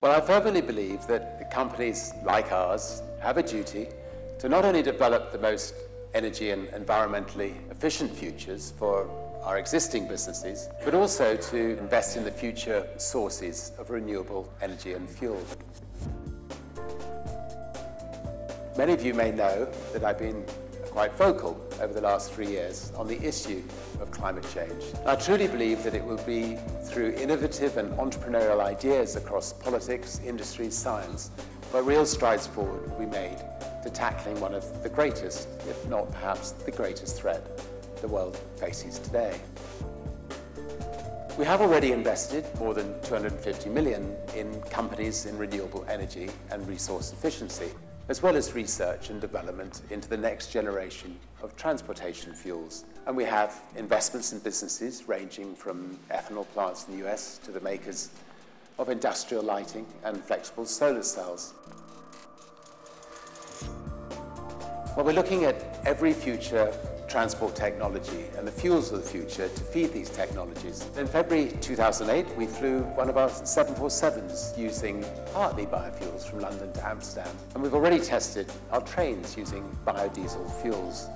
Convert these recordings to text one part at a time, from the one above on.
Well, I fervently believe that companies like ours have a duty to not only develop the most energy and environmentally efficient futures for our existing businesses, but also to invest in the future sources of renewable energy and fuel. Many of you may know that I've been quite vocal over the last 3 years on the issue of climate change. I truly believe that it will be through innovative and entrepreneurial ideas across politics, industry, science, where real strides forward will be made to tackling one of the greatest, if not perhaps the greatest threat the world faces today. We have already invested more than 250 million in companies in renewable energy and resource efficiency, as well as research and development into the next generation of transportation fuels. And we have investments in businesses ranging from ethanol plants in the US to the makers of industrial lighting and flexible solar cells. Well, we're looking at every future transport technology and the fuels of the future to feed these technologies. In February 2008, we flew one of our 747s using partly biofuels from London to Amsterdam. And we've already tested our trains using biodiesel fuels.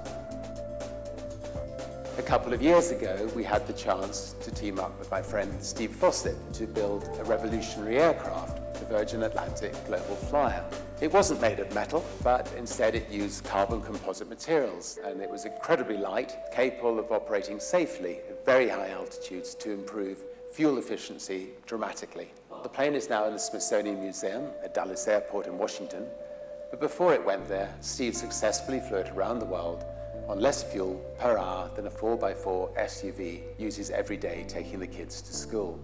A couple of years ago, we had the chance to team up with my friend Steve Fossett to build a revolutionary aircraft, the Virgin Atlantic Global Flyer. It wasn't made of metal, but instead it used carbon composite materials, and it was incredibly light, capable of operating safely at very high altitudes to improve fuel efficiency dramatically. The plane is now in the Smithsonian Museum at Dulles Airport in Washington, but before it went there, Steve successfully flew it around the world on less fuel per hour than a 4x4 SUV uses every day taking the kids to school.